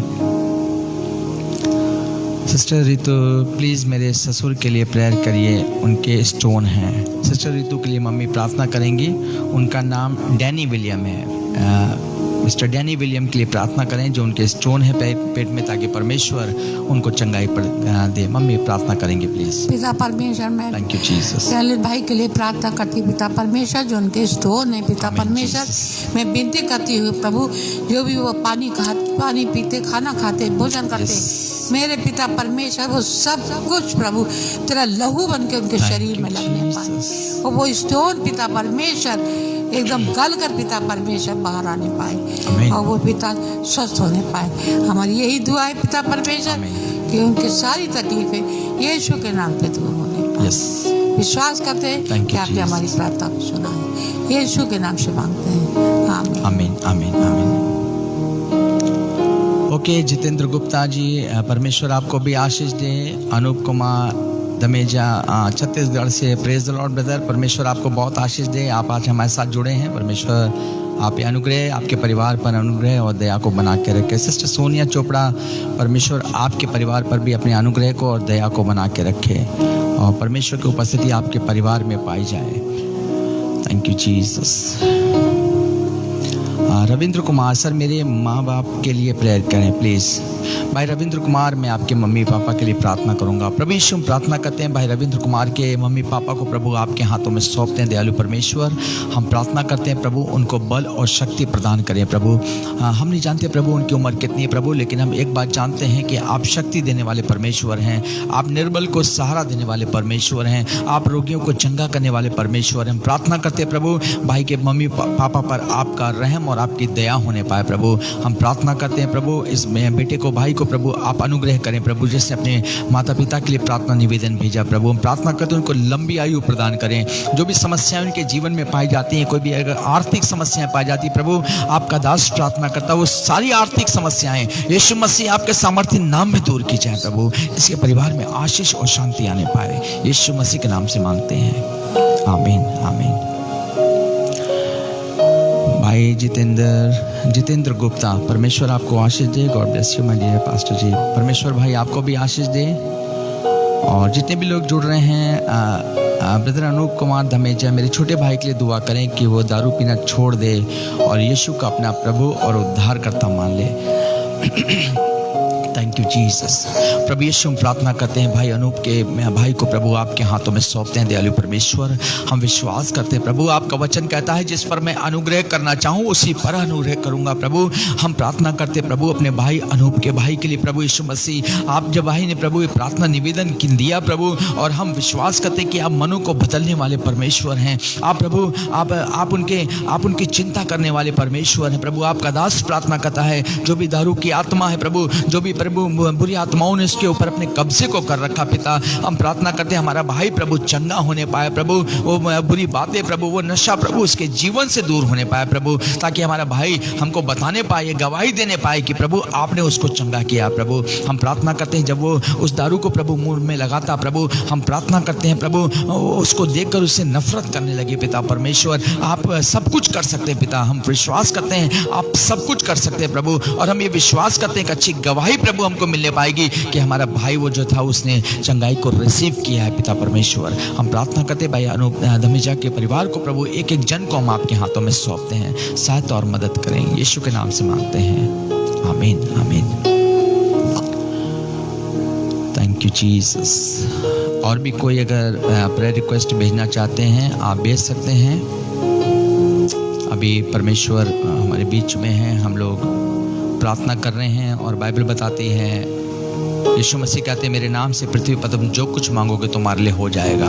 सिस्टर रितु प्लीज़ मेरे ससुर के लिए प्रेयर करिए, उनके स्टोन हैं। सिस्टर रितु के लिए मम्मी प्रार्थना करेंगी, उनका नाम डैनी विलियम है। मिस्टर डैनी विलियम के लिए प्रार्थना करें जो उनके स्टोन है पेट में, ताकि परमेश्वर उनको चंगाई दे। मम्मी प्रार्थना करेंगे प्लीज। पिता परमेश्वर, मैं थैंक यू जीसस ललित भाई के लिए प्रार्थना करती हूँ। पिता परमेश्वर, जो उनके स्टोन है, पिता परमेश्वर मैं विनती करती हूँ प्रभु, जो भी वो पानी पीते, खाना खाते, भोजन करते, मेरे पिता परमेश्वर वो सब कुछ प्रभु तेरा लहू बन के उनके शरीर में लगने पाए, और वो स्टोन पिता परमेश्वर एकदम गल कर पिता परमेश्वर बाहर आने पाए, और वो पिता स्वस्थ होने पाए। हमारी यही दुआ है पिता परमेश्वर कि उनकी सारी तकलीफें यीशु के नाम पे दूर होने पाए। विश्वास करते हैं कि आपने हमारी प्रार्थना को सुना है, यीशु के नाम से मांगते हैं, आमीन आमीन आमीन आमीन। ओके जितेंद्र गुप्ता जी, परमेश्वर आपको भी आशीष दे। अनूप कुमार दमेजा छत्तीसगढ़ से, प्रेज द लॉर्ड ब्रदर, परमेश्वर आपको बहुत आशीष दे। आप आज हमारे साथ जुड़े हैं, परमेश्वर आप अनुग्रह, आपके परिवार पर अनुग्रह और दया को बना के रखे। सिस्टर सोनिया चोपड़ा, परमेश्वर आपके परिवार पर भी अपने अनुग्रह को और दया को बना के रखे, और परमेश्वर की उपस्थिति आपके परिवार में पाई जाए। Thank you Jesus. Ravindra Kumar, sir मेरे माँ बाप के लिए प्रेयर करें प्लीज़। भाई रविंद्र कुमार, मैं आपके मम्मी पापा के लिए प्रार्थना करूंगा। प्रभु यीशु हम प्रार्थना करते हैं भाई रविंद्र कुमार के मम्मी पापा को प्रभु आपके हाथों में सौंपते हैं। दयालु परमेश्वर, हम प्रार्थना करते हैं प्रभु उनको बल और शक्ति प्रदान करें प्रभु। हम नहीं जानते प्रभु उनकी उम्र कितनी है प्रभु, लेकिन हम एक बात जानते हैं कि आप शक्ति देने वाले परमेश्वर हैं, आप निर्बल को सहारा देने वाले परमेश्वर हैं, आप रोगियों को चंगा करने वाले परमेश्वर हैं। हम प्रार्थना करते हैं प्रभु भाई के मम्मी पापा पर आपका रहम और आपकी दया होने पाए प्रभु। हम प्रार्थना करते हैं प्रभु इस बेटे को, भाई को प्रभु आप अनुग्रह करें प्रभु, जैसे अपने माता पिता के लिए प्रार्थना निवेदन भेजा प्रभु। हम प्रार्थना करते हैं उनको लंबी आयु प्रदान करें। जो भी समस्याएं उनके जीवन में पाई जाती हैं, कोई भी अगर आर्थिक समस्याएं पाई जाती प्रभु, आपका दास प्रार्थना करता वो सारी आर्थिक समस्याएं यीशु मसीह आपके सामर्थ्य नाम में दूर की जाए प्रभु। इसके परिवार में आशीष और शांति आने पाए, यीशु मसीह के नाम से मांगते हैं, आमीन आमीन। भाई जितेंद्र गुप्ता, परमेश्वर आपको आशीष दे। God bless you my dear pastor ji. परमेश्वर भाई आपको भी आशीष दे। और जितने भी लोग जुड़ रहे हैं, ब्रदर अनूप कुमार धमेजा, मेरे छोटे भाई के लिए दुआ करें कि वो दारू पीना छोड़ दे और यीशु का अपना प्रभु और उद्धारकर्ता मान ले। Thank you Jesus. प्रभु यीशु हम प्रार्थना करते हैं भाई अनूप के भाई को प्रभु आपके हाथों में सौंपते हैं। दयालु परमेश्वर, हम विश्वास करते हैं प्रभु आपका वचन कहता है जिस पर मैं अनुग्रह करना चाहूँ उसी पर अनुग्रह करूँगा प्रभु। हम प्रार्थना करते हैं प्रभु अपने भाई अनूप के भाई के लिए प्रभु यीशु मसीह, आप जब भाई ने प्रभु ये प्रार्थना निवेदन दिया प्रभु, और हम विश्वास करते हैं कि आप मनों को बदलने वाले परमेश्वर हैं। आप प्रभु आप उनकी चिंता करने वाले परमेश्वर हैं प्रभु। आपका दास प्रार्थना करता है जो भी दारू की आत्मा है प्रभु, जो भी प्रभु बुरी आत्माओं ने इसके ऊपर अपने कब्जे को कर रखा पिता, हम प्रार्थना करते हैं हमारा भाई प्रभु चंगा होने पाए प्रभु, वो बुरी बातें प्रभु, वो नशा प्रभु उसके जीवन से दूर होने पाए प्रभु, ताकि हमारा भाई हमको बताने पाए, गवाही देने पाए कि प्रभु आपने उसको चंगा किया प्रभु। हम प्रार्थना करते हैं जब वो उस दारू को प्रभु मुंह में लगाता प्रभु, हम प्रार्थना करते हैं प्रभु उसको देखकर उससे नफरत करने लगे पिता परमेश्वर। आप सब कुछ कर सकते हैं पिता, हम विश्वास करते हैं आप सब कुछ कर सकते हैं प्रभु, और हम ये विश्वास करते हैं कि अच्छी गवाही प्रभु हमको मिलने पाएगी कि हमारा भाई वो जो था उसने चंगाई को रिसीव किया है पिता परमेश्वर। हम प्रार्थना करते हैं भाई अनूप धमेजा के परिवार को प्रभु, एक एक जन को हम आपके हाथों में सौंपते हैं, सहायता और मदद करें, यीशु के नाम से मांगते हैं, आमीन आमीन। Thank you Jesus. और भी कोई अगर प्रेयर रिक्वेस्ट भेजना चाहते हैं आप भेज सकते हैं। अभी परमेश्वर हमारे बीच में है, हम लोग प्रार्थना कर रहे हैं और बाइबल बताती है, यीशु मसीह कहते हैं मेरे नाम से पृथ्वी पर तुम जो कुछ मांगोगे तुम्हारे लिए हो जाएगा।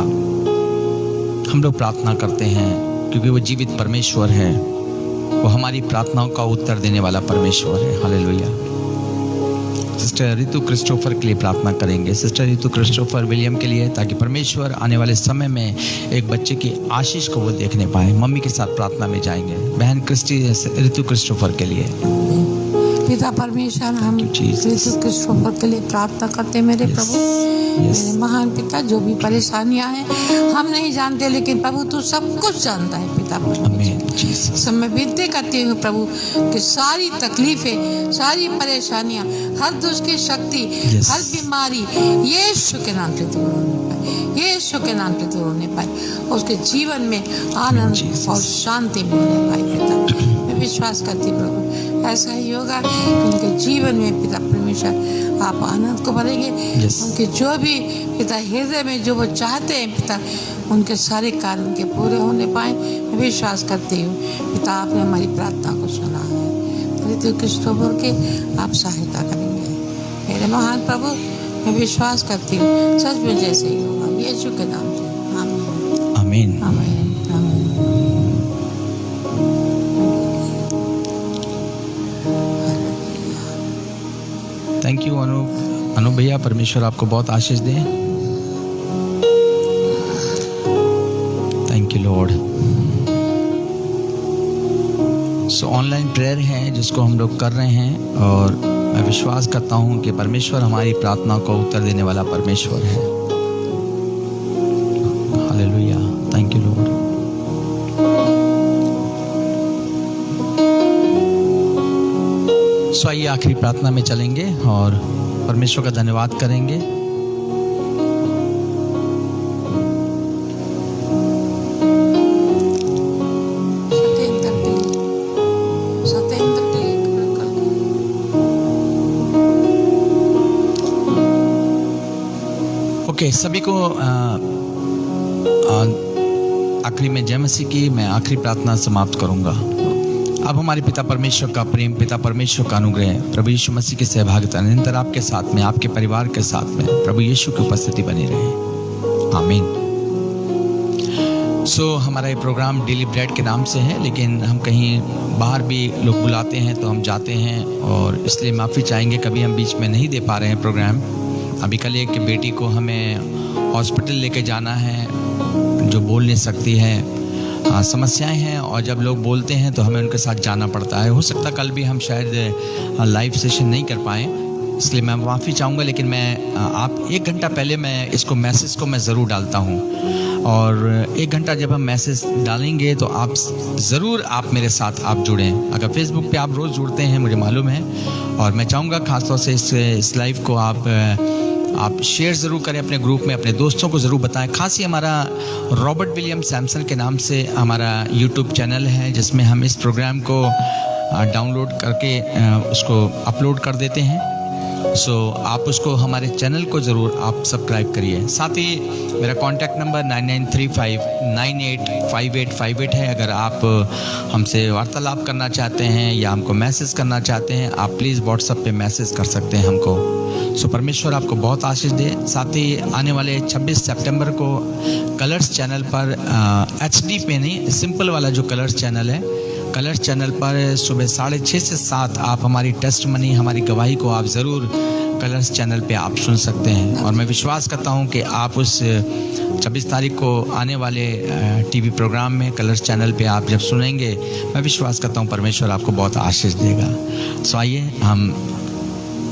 हम लोग प्रार्थना करते हैं क्योंकि वो जीवित परमेश्वर है, वो हमारी प्रार्थनाओं का उत्तर देने वाला परमेश्वर है। हालेलुया। सिस्टर रितु क्रिस्टोफर के लिए प्रार्थना करेंगे, सिस्टर रितु क्रिस्टोफर विलियम के लिए, ताकि परमेश्वर आने वाले समय में एक बच्चे की आशीष को वो देखने पाए। मम्मी के साथ प्रार्थना में जाएंगे। बहन क्रिस्टी रितु क्रिस्टोफर के लिए। पिता परमेश्वर, हम यीशु क्रिस्टोफर के लिए प्रार्थना करते हैं मेरे प्रभु, मेरे महान पिता। जो भी परेशानियां हैं हम नहीं जानते, लेकिन प्रभु तू सब कुछ जानता है पिता परमेश्वर। सब मैं विनती करती हूँ प्रभु कि सारी तकलीफें, सारी परेशानियां, हर दुष्ट की शक्ति, हर बीमारी यीशु के नाम से दूर होने पाए, यीशु के नाम से दूर होने पाए, उसके जीवन में आनंद और शांति मिलने पाए पिता। मैं विश्वास करती प्रभु ऐसा ही होगा कि उनके जीवन में पिता परमेश्वर आप आनंद को भरेंगे। उनके जो भी पिता हृदय में जो वो चाहते हैं पिता, उनके सारे कार्य उनके पूरे होने पाए। मैं विश्वास करती हूँ पिता आपने हमारी प्रार्थना को सुना है। यीशु क्रिस्टोफर के आप सहायता करेंगे मेरे महान प्रभु। मैं विश्वास करती हूँ सच में जैसे ही होगा, यीशु के नाम से आमीन आमीन आमीन आमीन। थैंक यू अनु भैया, परमेश्वर आपको बहुत आशीष दे। Thank you Lord. So online prayer है जिसको हम लोग कर रहे हैं, और मैं विश्वास करता हूं कि परमेश्वर हमारी प्रार्थना को उत्तर देने वाला परमेश्वर है। Hallelujah, thank you Lord. So आइए आखिरी प्रार्थना में चलेंगे और परमेश्वर का धन्यवाद करेंगे। ओके, सभी को आखिरी में जय मसीह की मैं आखिरी प्रार्थना समाप्त करूंगा। अब हमारे पिता परमेश्वर का प्रेम, पिता परमेश्वर का अनुग्रह, प्रभु यीशु मसीह की सहभागिता निरंतर आपके साथ में, आपके परिवार के साथ में प्रभु यीशु की उपस्थिति बनी रहे। आमीन। सो हमारा ये प्रोग्राम डेली ब्रेड के नाम से है, लेकिन हम कहीं बाहर भी लोग बुलाते हैं तो हम जाते हैं, और इसलिए माफ़ी चाहेंगे कभी हम बीच में नहीं दे पा रहे हैं प्रोग्राम। अभी कल एक बेटी को हमें हॉस्पिटल लेके जाना है जो बोल नहीं सकती है, समस्याएं हैं, और जब लोग बोलते हैं तो हमें उनके साथ जाना पड़ता है। हो सकता कल भी हम शायद लाइव सेशन नहीं कर पाएँ, इसलिए मैं माफ़ी चाहूँगा। लेकिन मैं आप 1 घंटा पहले मैं इसको मैसेज को मैं ज़रूर डालता हूँ, और 1 घंटा जब हम मैसेज डालेंगे तो आप ज़रूर आप मेरे साथ आप जुड़ें। अगर फेसबुक पे आप रोज़ जुड़ते हैं मुझे मालूम है, और मैं चाहूँगा ख़ासतौर से इस लाइव को आप शेयर ज़रूर करें अपने ग्रुप में, अपने दोस्तों को ज़रूर बताएं। खास ही हमारा रॉबर्ट विलियम सैमसन के नाम से हमारा यूट्यूब चैनल है, जिसमें हम इस प्रोग्राम को डाउनलोड करके उसको अपलोड कर देते हैं। सो आप उसको हमारे चैनल को ज़रूर आप सब्सक्राइब करिए। साथ ही मेरा कॉन्टैक्ट नंबर 9935985858 है। अगर आप हमसे वार्तालाप करना चाहते हैं या हमको मैसेज करना चाहते हैं, आप प्लीज़ व्हाट्सएप पे मैसेज कर सकते हैं हमको। सो परमेश्वर आपको बहुत आशीष दे। साथ ही आने वाले 26 सितंबर को कलर्स चैनल पर HD पे नहीं, सिंपल वाला जो कलर्स चैनल है, कलर्स चैनल पर सुबह 6:30 से 7 आप हमारी टेस्टमनी, हमारी गवाही को आप ज़रूर कलर्स चैनल पे आप सुन सकते हैं। और मैं विश्वास करता हूं कि आप उस 26 तारीख को आने वाले टीवी प्रोग्राम में कलर्स चैनल पे आप जब सुनेंगे, मैं विश्वास करता हूं परमेश्वर आपको बहुत आशीष देगा। सो आइए हम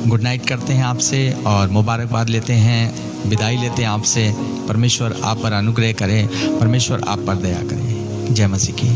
गुड नाइट करते हैं आपसे और मुबारकबाद लेते हैं, विदाई लेते हैं आपसे। परमेश्वर आप पर अनुग्रह करे, परमेश्वर आप पर दया करे। जय मसीह की।